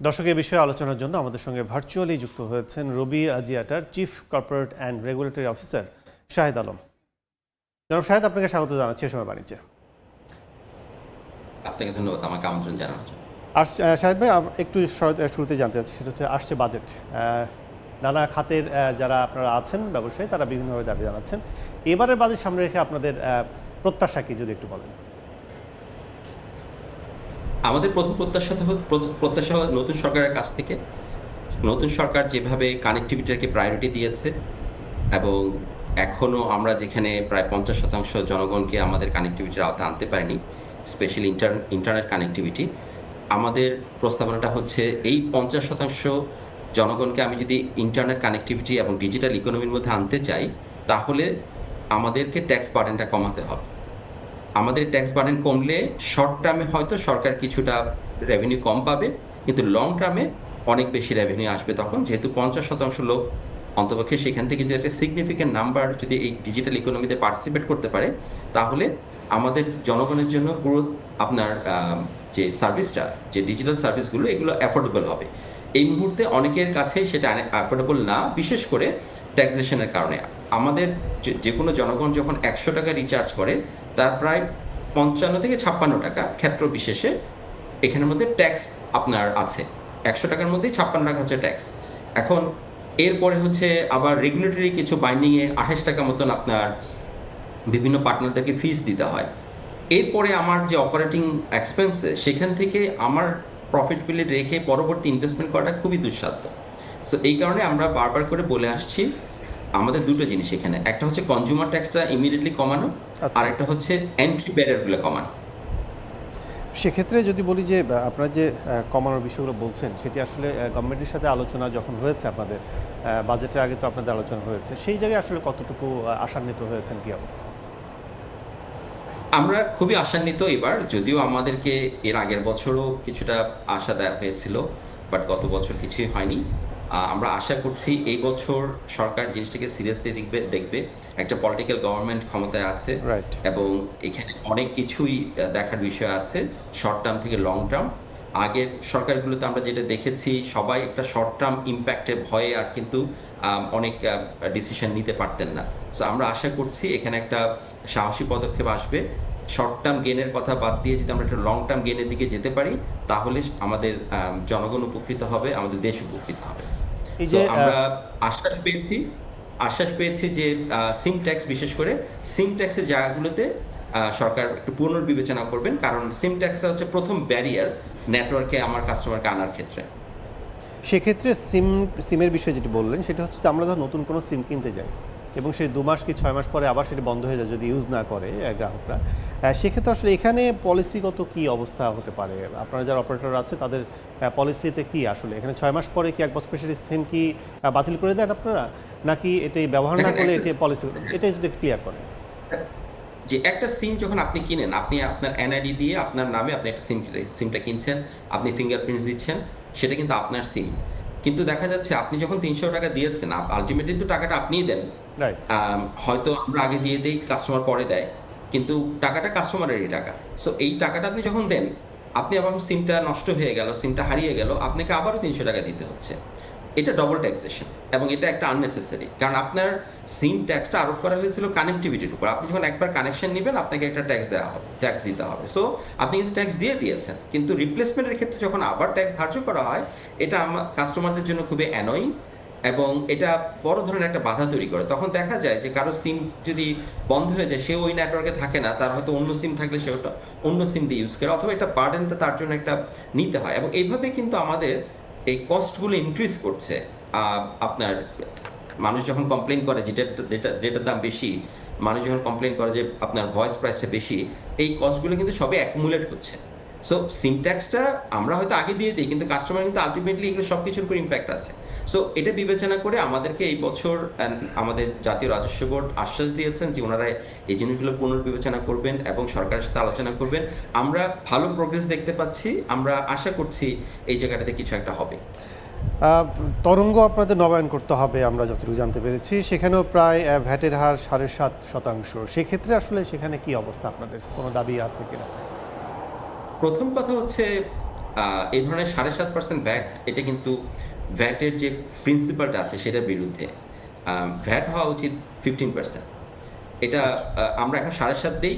দর্শক এই বিষয়ে আলোচনার জন্য আমাদের সঙ্গে ভার্চুয়ালি যুক্ত হয়েছেন রবি আজিয়াটার chief corporate and regulatory officer Shahed Alam. জনাব শাহেদ, আপনাকে স্বাগত জানাচ্ছি সময় বাণিজ্যে। আপনাকে ধন্যবাদ আমাকে আমন্ত্রণ জানানোর জন্য। আর শাহেদ ভাই, একটু শুরুতে জানতে চাচ্ছি, সেটা হচ্ছে আসছে বাজেট। নানা খাতের যারা আপনারা আছেন ব্যবসায়ী, তারা বিভিন্নভাবে দাবি জানাচ্ছেন। এবারের বাজেট সামনে রেখে আপনাদের প্রত্যাশা কি, যদি একটু বলেন। আমাদের প্রথম প্রত্যাশা নতুন সরকারের কাছ থেকে। নতুন সরকার যেভাবে কানেক্টিভিটিকে প্রায়োরিটি দিয়েছে এবং এখনও আমরা যেখানে প্রায় 50% জনগণকে আমাদের কানেক্টিভিটির আওতায় আনতে পারিনি, স্পেশালি ইন্টারনেট কানেক্টিভিটি, আমাদের প্রস্তাবনাটা হচ্ছে এই 50% জনগণকে আমি যদি ইন্টারনেট কানেক্টিভিটি এবং ডিজিটাল ইকোনমির মধ্যে আনতে চাই, তাহলে আমাদেরকে ট্যাক্স বার্ডেনটা কমাতে হবে। আমাদের ট্যাক্স বার্ডেন কমলে শর্ট টার্মে হয়তো সরকার কিছুটা রেভিনিউ কম পাবে, কিন্তু লং টার্মে অনেক বেশি রেভিনিউ আসবে তখন, যেহেতু 50% লোক অন্তপক্ষে সেখান থেকে যদি একটা সিগনিফিক্যান্ট নাম্বার যদি এই ডিজিটাল ইকোনমিতে পার্টিসিপেট করতে পারে, তাহলে আমাদের জনগণের জন্য পুরো আপনার যে সার্ভিসটা, যে ডিজিটাল সার্ভিসগুলো, এগুলো অ্যাফোর্ডেবল হবে। এই মুহূর্তে অনেকের কাছে সেটা অ্যাফোর্ডেবল না, বিশেষ করে ট্যাক্সেশনের কারণে। আমাদের যে কোনো জনগণ যখন 100 টাকা রিচার্জ করে, তার প্রায় 55 থেকে 56 টাকা ক্ষেত্র বিশেষে এখানের মধ্যে ট্যাক্স আপনার আছে। 100 টাকার মধ্যেই 56 টাকা হচ্ছে ট্যাক্স। এখন এরপরে হচ্ছে আবার রেগুলেটরি কিছু বাইন্ডিংয়ে 28 টাকা মতন আপনার বিভিন্ন পার্টনারদেরকে ফিস দিতে হয়। এরপরে আমার যে অপারেটিং এক্সপেন্সে, সেখান থেকে আমার প্রফিট বিলে রেখে পরবর্তী ইনভেস্টমেন্ট করাটা খুবই দুঃসাধ্য। সো এই কারণে আমরা বারবার করে বলে আসছি, আমাদের দুটো জিনিস এখানে, একটা হচ্ছে কনজিউমার ট্যাক্সটা ইমিডিয়েটলি কমানো, আর একটা হচ্ছে এন্ট্রি ব্যারিয়ারগুলো কমানো। সেক্ষেত্রে যদি বলি যে আপনারা যে কমানোর বিষয়গুলো বলছেন, সেটি আসলে গভর্নমেন্টের সাথে আলোচনা যখন হয়েছে, আপনাদের বাজেটের আগে তো আপনাদের আলোচনা হয়েছে, সেই জায়গায় আসলে কতটুকু আশান্বিত হয়েছেন, কি অবস্থা? আমরা খুবই আশান্বিত এবার, যদিও আমাদেরকে এর আগের বছরও কিছুটা আশা দেওয়া হয়েছিল, বাট গত বছর কিছুই হয়নি। আমরা আশা করছি এই বছর সরকার জিনিসটাকে সিরিয়াসলি দেখবে। একটা পলিটিক্যাল গভর্নমেন্ট ক্ষমতায় আছে এবং এখানে অনেক কিছুই দেখার বিষয় আছে, শর্ট টার্ম থেকে লং টার্ম। আগের সরকারগুলোতে আমরা যেটা দেখেছি, সবাই একটা শর্ট টার্ম ইম্প্যাক্টে ভয়ে আর কিন্তু অনেক ডিসিশন নিতে পারতেন না। সো আমরা আশা করছি এখানে একটা সাহসী পদক্ষেপ আসবে। শর্ট টার্ম গেনের কথা বাদ দিয়ে যদি আমরা একটা লং টার্ম গেনের দিকে যেতে পারি, তাহলে আমাদের জনগণ উপকৃত হবে, আমাদের দেশ উপকৃত হবে। আমরা আশ্বাস পেয়েছি যে সিম ট্যাক্স, বিশেষ করে সিম ট্যাক্সের জায়গাগুলোতে সরকার একটু পুনর্বিবেচনা করবেন, কারণ সিম ট্যাক্সটা হচ্ছে প্রথম ব্যারিয়ার নেটওয়ার্কে আমার কাস্টমারকে আনার ক্ষেত্রে। সেক্ষেত্রে সিমের বিষয়ে যেটি বললেন, সেটা হচ্ছে যে আমরা ধর নতুন কোনো সিম কিনতে যাই এবং সেই 2 মাস কি 6 মাস পরে আবার সেটি বন্ধ হয়ে যায় যদি ইউজ না করে গ্রাহকরা, সেক্ষেত্রে আসলে এখানে পলিসিগত কি অবস্থা হতে পারে? আপনারা যারা অপারেটর আছে তাদের পলিসিতে কি আসলে এখানে 6 মাস পরে কি 1 বছর পরে সিম কি বাতিল করে দেন আপনারা, নাকি এটাই ব্যবহার না করলে এটি পলিসি, এটাই যদি ক্লিয়ার করেন। যে একটা সিম যখন আপনি কিনেন, আপনি আপনার এনআইডি দিয়ে আপনার নামে আপনি একটা সিমটা কিনছেন, আপনি ফিঙ্গারপ্রিন্টস দিচ্ছেন, সেটা কিন্তু আপনার সিম। কিন্তু দেখা যাচ্ছে আপনি যখন 300 টাকা দিয়েছেন, আলটিমেটলি তো টাকাটা আপনিই দেন। হয়তো আমরা আগে দিয়ে দিই, কাস্টমার পরে দেয়, কিন্তু টাকাটা কাস্টমারেরই টাকা। সো এই টাকাটা আপনি যখন দেন, আপনি আবার সিমটা নষ্ট হয়ে গেল, সিমটা হারিয়ে গেল, আপনাকে আবারও 300 টাকা দিতে হচ্ছে। এটা ডবল ট্যাক্সেশন এবং এটা একটা আননেসেসারি, কারণ আপনার সিম ট্যাক্সটা আরোপ করা হয়েছিল কানেক্টিভিটির উপর। আপনি যখন একবার কানেকশন নেবেন, আপনাকে একটা ট্যাক্স দিতে হবে। সো আপনি কিন্তু ট্যাক্স দিয়েছেন, কিন্তু রিপ্লেসমেন্টের ক্ষেত্রে যখন আবার ট্যাক্স ধার্য করা হয়, এটা আমার কাস্টমারদের জন্য খুবই অ্যানোয়িং এবং এটা বড় ধরনের একটা বাধা তৈরি করে। তখন দেখা যায় যে কারো সিম যদি বন্ধ হয়ে যায়, সে ওই নেটওয়ার্কে থাকে না, তার হয়তো অন্য সিম থাকলে সে ওটা অন্য সিম দিয়ে ইউজ করে, অথবা এটা বার্ডেনটা তার জন্য একটা নিতে হয়। এবং এইভাবে কিন্তু আমাদের এই কস্টগুলো ইনক্রিজ করছে। আপনার মানুষ যখন কমপ্লেন করে যে ডেটার দাম বেশি, মানুষ যখন কমপ্লেন করে যে আপনার ভয়েস প্রাইসটা বেশি, এই কস্টগুলো কিন্তু সবই অ্যাকুমুলেট হচ্ছে। সো সিম ট্যাক্সটা আমরা হয়তো আগে দিয়ে দিই, কিন্তু কাস্টমার কিন্তু আলটিমেটলি এগুলো সব কিছুর উপর ইম্প্যাক্ট আছে। সো এটা বিবেচনা করে আমাদেরকে এই বছর আমাদের জাতীয় রাজস্ব বোর্ড আশ্বাস দিয়েছেন যে ওনারা এই জিনিসগুলো পুনর্বিবেচনা করবেন এবং সরকারের সাথে আলোচনা করবেন। আমরা ভালো প্রোগ্রেস দেখতে পাচ্ছি, আমরা আশা করছি এই জায়গাটাতে কিছু একটা হবে। তরঙ্গ আপনাদের নবায়ন করতে হবে আমরা যতটুকু জানতে পেরেছি, সেখানেও প্রায় ভ্যাটের হার 7.5%। সেক্ষেত্রে আসলে সেখানে কি অবস্থা, আপনাদের কোনো দাবি আছে কিনা? প্রথম কথা হচ্ছে এই ধরনের 7.5% ভ্যাট, এটা কিন্তু ভ্যাটের যে প্রিন্সিপালটা আছে সেটার বিরুদ্ধে। ভ্যাট হওয়া উচিত 15%। এটা আমরা এখন 7.5 দিই,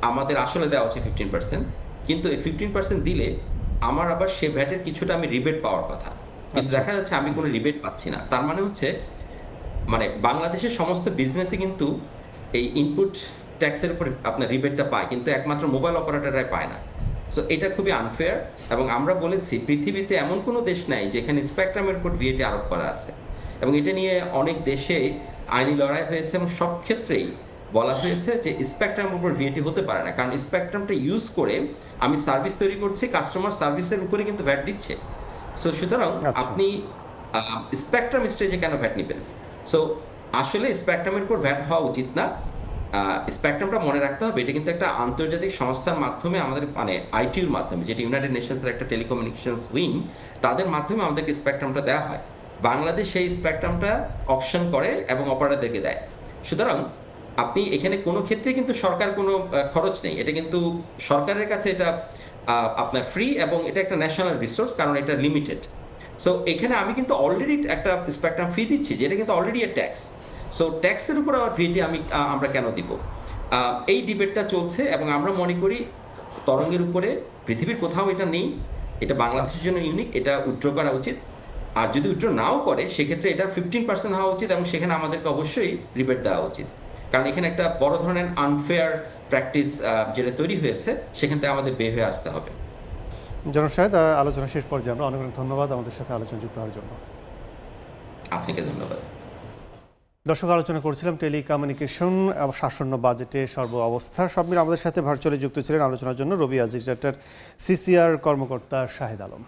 আমাদের আসলে দেওয়া উচিত 15%, কিন্তু এই 15% দিলে আমার আবার সে ভ্যাটের কিছুটা আমি রিবেট পাওয়ার কথা, কিন্তু দেখা যাচ্ছে আমি কোনো রিবেট পাচ্ছি না। তার মানে হচ্ছে মানে বাংলাদেশের সমস্ত বিজনেসই কিন্তু এই ইনপুট ট্যাক্সের উপর আপনার রিবেটটা পায়, কিন্তু একমাত্র মোবাইল অপারেটররাই পায় না। সো এটা খুবই আনফেয়ার, এবং আমরা বলেছি পৃথিবীতে এমন কোনো দেশ নাই যেখানে স্পেকট্রামের উপর ভিএটি আরোপ করা আছে, এবং এটা নিয়ে অনেক দেশে আইনি লড়াই হয়েছে, এবং সব ক্ষেত্রেই বলা হয়েছে যে স্পেকট্রামের উপর ভিএটি হতে পারে না, কারণ স্পেকট্রামটা ইউজ করে আমি সার্ভিস তৈরি করছি, কাস্টমার সার্ভিসের উপরে কিন্তু ভ্যাট দিচ্ছে। সো সুতরাং আপনি স্পেকট্রাম স্টেজে কেন ভ্যাট নেবেন? সো আসলে স্পেকট্রামের উপর ভ্যাট হওয়া উচিত না। স্পেকট্রামটা মনে রাখতে হবে, এটা কিন্তু একটা আন্তর্জাতিক সংস্থার মাধ্যমে আমাদের মানে আইটিউর মাধ্যমে, যেটি ইউনাইটেড নেশনসের একটা টেলিকমিউনিকেশনস উইং, তাদের মাধ্যমে আমাদেরকে স্পেকট্রামটা দেওয়া হয়। বাংলাদেশ সেই স্পেকট্রামটা অকশন করে এবং অপারেটরদেরকে দেয়। সুতরাং আপনি এখানে কোনো ক্ষেত্রে কিন্তু সরকার কোনো খরচ নেই, এটা কিন্তু সরকারের কাছে এটা আপনার ফ্রি, এবং এটা একটা ন্যাশনাল রিসোর্স, কারণ এটা লিমিটেড। সো এখানে আমি কিন্তু অলরেডি একটা স্পেকট্রাম ফি দিচ্ছি, যেটা কিন্তু অলরেডি এ ট্যাক্স। সো ট্যাক্সের উপর আবার ভিটি আমরা কেন দিব? এই ডিবেটটা চলছে, এবং আমরা মনে করি তরঙ্গের উপরে পৃথিবীর কোথাও এটা নেই, এটা বাংলাদেশের জন্য ইউনিক, এটা উইথড্র করা উচিত। আর যদি উইথড্র নাও করে সেক্ষেত্রে এটা 15% হওয়া উচিত, এবং সেখানে আমাদেরকে অবশ্যই রিবেট দেওয়া উচিত, কারণ এখানে একটা বড় ধরনের আনফেয়ার প্র্যাকটিস যেটা তৈরি হয়েছে, সেখান থেকে আমাদের বের হয়ে আসতে হবে। জনাব শাহেদ, আলোচনা শেষ পর্যায়ে আমরা অনেক অনেক ধন্যবাদ আমাদের সাথে আলোচনা যুক্ত হওয়ার জন্য। আপনাকে ধন্যবাদ। দর্শক, আলোচনা করছিলাম টেলিকমিউনিকেশন শাসন বাজেটে সর্ব অবস্থা। সব মিলে আমাদের সাথে ভার্চুয়ালি যুক্ত ছিলেন আলোচনার জন্য রবি আজিটার সিসিআর কর্মকর্তা শাহেদ আলম।